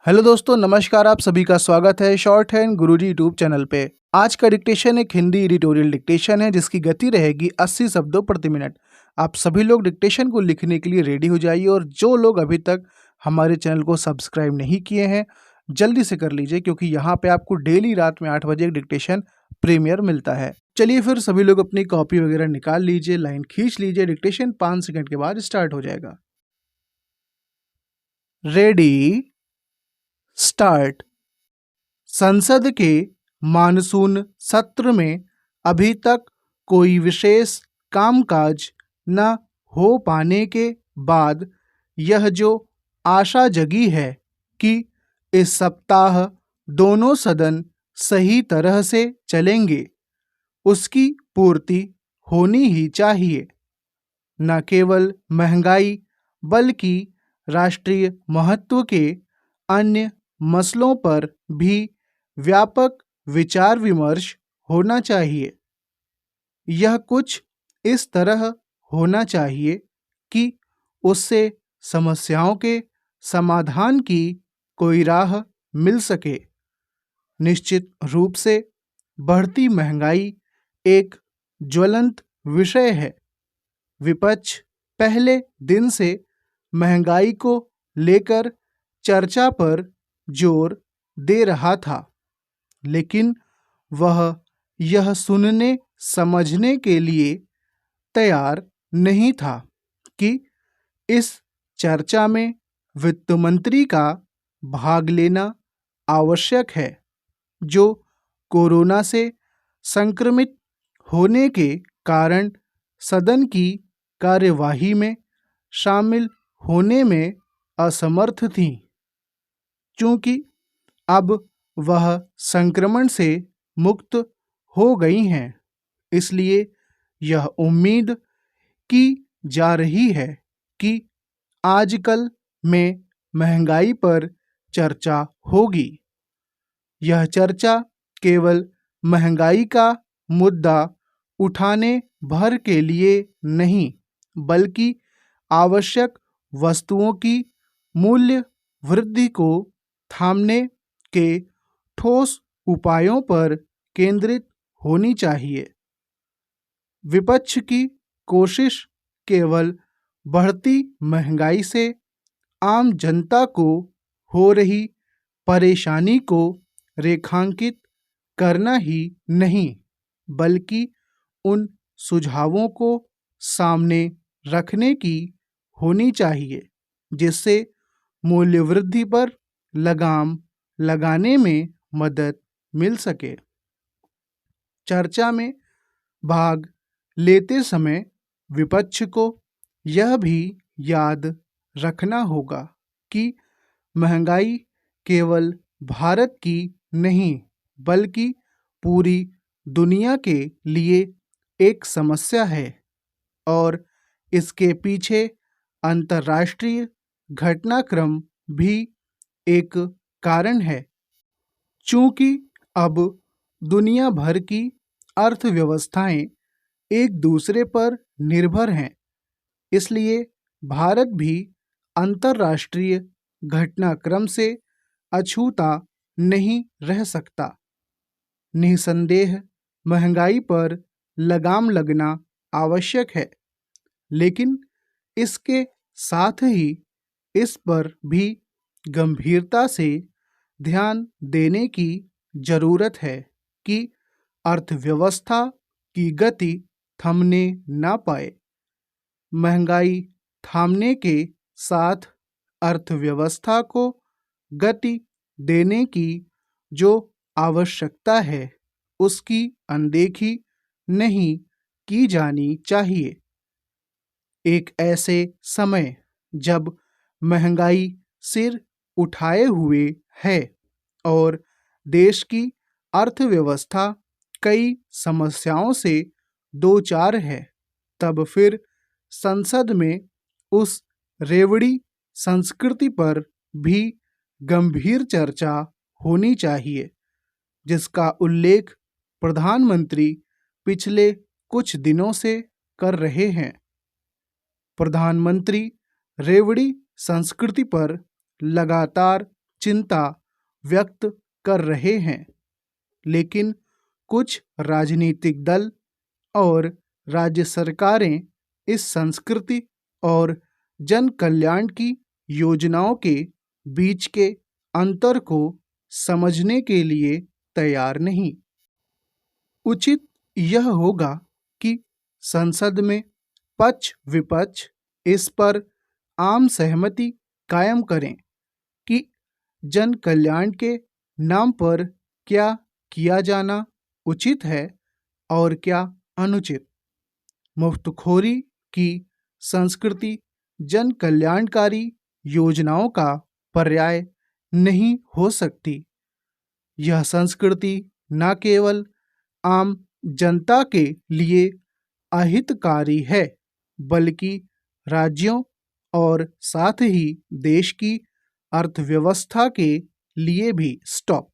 Hello दोस्तों, नमस्कार। आप सभी का स्वागत है शॉर्ट हैंड गुरुजी यूट्यूब चैनल पे। आज का डिक्टेशन एक हिंदी एडिटोरियल डिक्टेशन है जिसकी गति रहेगी 80 शब्दों प्रति मिनट। आप सभी लोग डिक्टेशन को लिखने के लिए रेडी हो जाइए और जो लोग अभी तक हमारे चैनल को सब्सक्राइब नहीं किए हैं जल्दी से कर लीजिए, क्योंकि यहाँ पे आपको डेली रात में 8 बजे एक डिक्टेशन प्रीमियर मिलता है। चलिए फिर सभी लोग अपनी कॉपी वगैरह निकाल लीजिए, लाइन खींच लीजिए। डिक्टेशन 5 सेकंड के बाद स्टार्ट हो जाएगा। Ready start. संसद के मानसून सत्र में अभी तक कोई विशेष कामकाज न हो पाने के बाद यह जो आशा जगी है कि इस सप्ताह दोनों सदन सही तरह से चलेंगे, उसकी पूर्ति होनी ही चाहिए। न केवल महंगाई बल्कि राष्ट्रीय महत्व के अन्य मसलों पर भी व्यापक विचार विमर्श होना चाहिए। यह कुछ इस तरह होना चाहिए कि उससे समस्याओं के समाधान की कोई राह मिल सके। निश्चित रूप से बढ़ती महंगाई एक ज्वलंत विषय है। विपक्ष पहले दिन से महंगाई को लेकर चर्चा पर जोर दे रहा था, लेकिन वह यह सुनने समझने के लिए तैयार नहीं था कि इस चर्चा में वित्त मंत्री का भाग लेना आवश्यक है, जो कोरोना से संक्रमित होने के कारण सदन की कार्यवाही में शामिल होने में असमर्थ थीं। चूंकि अब वह संक्रमण से मुक्त हो गई हैं, इसलिए यह उम्मीद की जा रही है कि आजकल में महंगाई पर चर्चा होगी। यह चर्चा केवल महंगाई का मुद्दा उठाने भर के लिए नहीं, बल्कि आवश्यक वस्तुओं की मूल्य वृद्धि को थामने के ठोस उपायों पर केंद्रित होनी चाहिए। विपक्ष की कोशिश केवल बढ़ती महंगाई से आम जनता को हो रही परेशानी को रेखांकित करना ही नहीं, बल्कि उन सुझावों को सामने रखने की होनी चाहिए जिससे मूल्य वृद्धि पर लगाम लगाने में मदद मिल सके। चर्चा में भाग लेते समय विपक्ष को यह भी याद रखना होगा कि महंगाई केवल भारत की नहीं, बल्कि पूरी दुनिया के लिए एक समस्या है और इसके पीछे अंतर्राष्ट्रीय घटनाक्रम भी एक कारण है। चूंकि अब दुनिया भर की अर्थव्यवस्थाएं एक दूसरे पर निर्भर हैं, इसलिए भारत भी अंतर्राष्ट्रीय घटनाक्रम से अछूता नहीं रह सकता। निसंदेह महंगाई पर लगाम लगना आवश्यक है, लेकिन इसके साथ ही इस पर भी गंभीरता से ध्यान देने की जरूरत है कि अर्थव्यवस्था की गति थमने ना पाए। महंगाई थामने के साथ अर्थव्यवस्था को गति देने की जो आवश्यकता है, उसकी अनदेखी नहीं की जानी चाहिए। एक ऐसे समय जब महंगाई सिर उठाए हुए है और देश की अर्थव्यवस्था कई समस्याओं से दो चार है, तब फिर संसद में उस रेवड़ी संस्कृति पर भी गंभीर चर्चा होनी चाहिए जिसका उल्लेख प्रधानमंत्री पिछले कुछ दिनों से कर रहे हैं। प्रधानमंत्री रेवड़ी संस्कृति पर लगातार चिंता व्यक्त कर रहे हैं, लेकिन कुछ राजनीतिक दल और राज्य सरकारें इस संस्कृति और जन कल्याण की योजनाओं के बीच के अंतर को समझने के लिए तैयार नहीं। उचित यह होगा कि संसद में पक्ष विपक्ष इस पर आम सहमति कायम करें कि जन कल्याण के नाम पर क्या किया जाना उचित है और क्या अनुचित। मुफ्तखोरी की संस्कृति जन कल्याणकारी योजनाओं का पर्याय नहीं हो सकती। यह संस्कृति न केवल आम जनता के लिए अहितकारी है, बल्कि राज्यों और साथ ही देश की अर्थव्यवस्था के लिए भी। स्टॉप।